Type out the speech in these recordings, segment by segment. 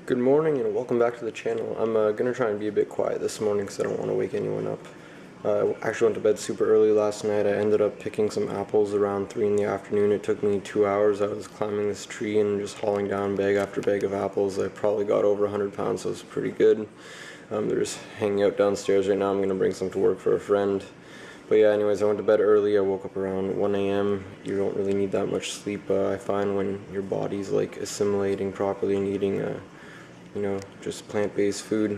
Good morning and welcome back to the channel. I'm going to try and be a bit quiet this morning because I don't want to wake anyone up. I actually went to bed super early last night. I ended up picking some apples around 3 in the afternoon. It took me 2 hours. I was climbing this tree and just hauling down bag after bag of apples. I probably got over 100 pounds, so it was pretty good. They're just hanging out downstairs right now. I'm going to bring some to work for a friend. But yeah, anyways, I went to bed early. I woke up around 1 a.m. You don't really need that much sleep, I find, when your body's like assimilating properly and eating just plant-based food.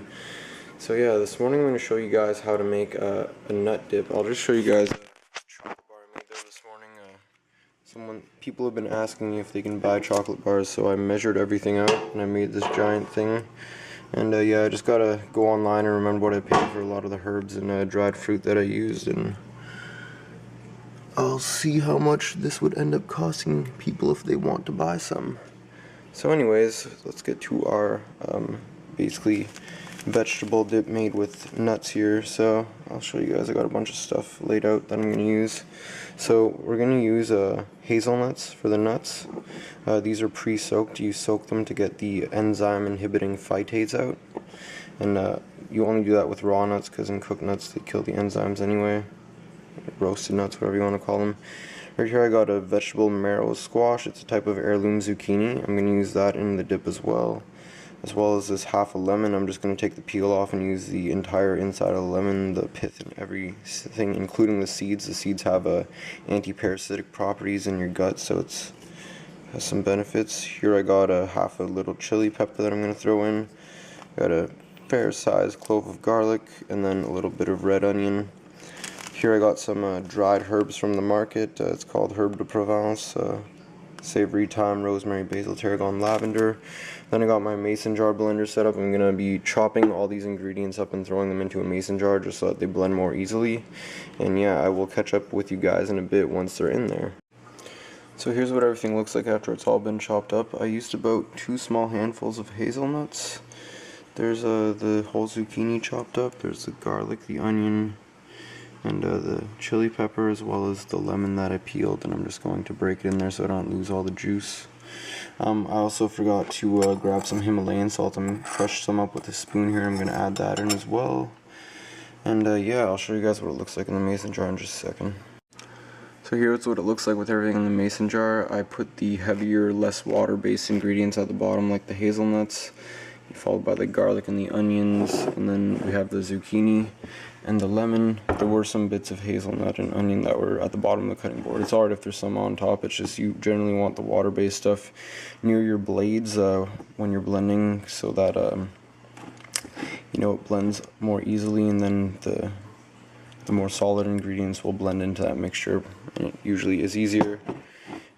So yeah, this morning I'm going to show you guys how to make a nut dip. I'll just show you guys a chocolate bar I made there this morning. People have been asking me if they can buy chocolate bars, so I measured everything out and I made this giant thing. And yeah, I just gotta go online and remember what I paid for a lot of the herbs and dried fruit that I used, and I'll see how much this would end up costing people if they want to buy some. So anyways, let's get to our basically vegetable dip made with nuts here. So I'll show you guys. I got a bunch of stuff laid out that I'm going to use. So we're going to use hazelnuts for the nuts. These are pre-soaked. You soak them to get the enzyme inhibiting phytase out. And you only do that with raw nuts because in cooked nuts they kill the enzymes anyway. Roasted nuts, whatever you want to call them. Right here I got a vegetable marrow squash. It's a type of heirloom zucchini. I'm going to use that in the dip as well as this half a lemon. I'm just going to take the peel off and use the entire inside of the lemon, the pith and everything, including the seeds. The seeds have anti-parasitic properties in your gut, so it has some benefits. Here I got half a little chili pepper that I'm going to throw in. Got a fair sized clove of garlic and then a little bit of red onion. Here I got some dried herbs from the market. It's called herb de provence, savory, thyme, rosemary, basil, tarragon, lavender. Then I got my mason jar blender set up. I'm going to be chopping all these ingredients up and throwing them into a mason jar just so that they blend more easily. And yeah, I will catch up with you guys in a bit once they're in there. So here's what everything looks like after it's all been chopped up. I used about 2 small handfuls of hazelnuts. There's the whole zucchini chopped up. There's the garlic, the onion, and the chili pepper, as well as the lemon that I peeled, and I'm just going to break it in there so I don't lose all the juice. I also forgot to grab some Himalayan salt. I'm crush some up with a spoon here. I'm going to add that in as well. And yeah, I'll show you guys what it looks like in the mason jar in just a second. So here's what it looks like with everything in the mason jar. I put the heavier, less water-based ingredients at the bottom, like the hazelnuts, followed by the garlic and the onions, and then we have the zucchini and the lemon. There were some bits of hazelnut and onion that were at the bottom of the cutting board. It's alright if there's some on top. It's just you generally want the water-based stuff near your blades when you're blending, so that it blends more easily, and then the more solid ingredients will blend into that mixture, and it usually is easier.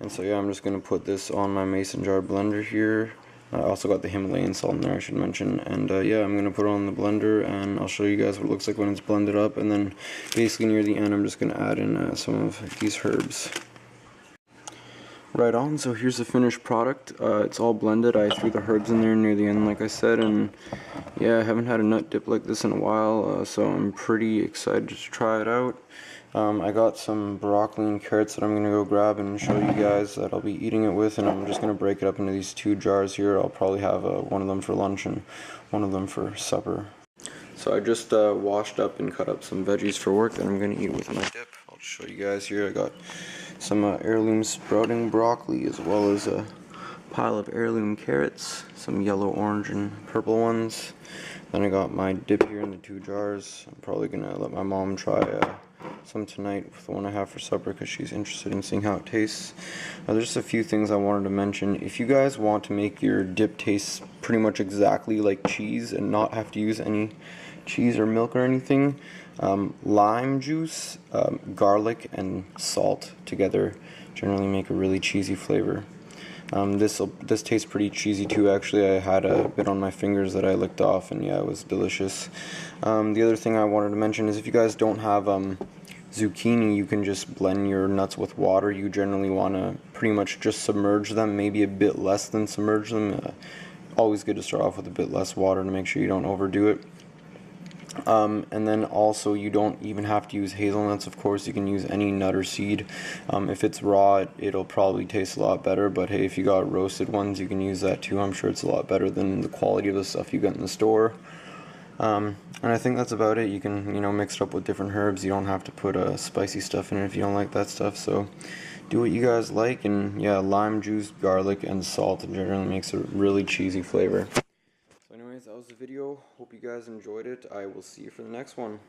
And so yeah, I'm just going to put this on my mason jar blender here. I also got the Himalayan salt in there, I should mention. And yeah, I'm going to put it on the blender and I'll show you guys what it looks like when it's blended up. And then basically near the end I'm just going to add in some of these herbs. Right on, so here's the finished product. It's all blended. I threw the herbs in there near the end, like I said. And yeah, I haven't had a nut dip like this in a while, so I'm pretty excited to try it out. I got some broccoli and carrots that I'm going to go grab and show you guys that I'll be eating it with, and I'm just going to break it up into these 2 jars here. I'll probably have one of them for lunch and one of them for supper. So I just washed up and cut up some veggies for work that I'm going to eat with my dip. I'll show you guys here. I got some heirloom sprouting broccoli, as well as a pile of heirloom carrots, some yellow, orange, and purple ones. Then I got my dip here in the 2 jars. I'm probably going to let my mom try some tonight with the one I have for supper because she's interested in seeing how it tastes. There's just a few things I wanted to mention. If you guys want to make your dip taste pretty much exactly like cheese and not have to use any cheese or milk or anything, lime juice, garlic, and salt together generally make a really cheesy flavor. This tastes pretty cheesy too. Actually, I had a bit on my fingers that I licked off, and yeah, it was delicious. The other thing I wanted to mention is if you guys don't have zucchini, you can just blend your nuts with water. You generally want to pretty much just submerge them, maybe a bit less than submerge them. Always good to start off with a bit less water to make sure you don't overdo it. And then also you don't even have to use hazelnuts, of course. You can use any nut or seed. If it's raw, it'll probably taste a lot better, but hey, if you got roasted ones, you can use that too. I'm sure it's a lot better than the quality of the stuff you get in the store. And I think that's about it. You can, mix it up with different herbs. You don't have to put spicy stuff in it if you don't like that stuff. So do what you guys like, and yeah, lime juice, garlic, and salt generally makes a really cheesy flavor. So anyways, that was the video. Hope you guys enjoyed it. I will see you for the next one.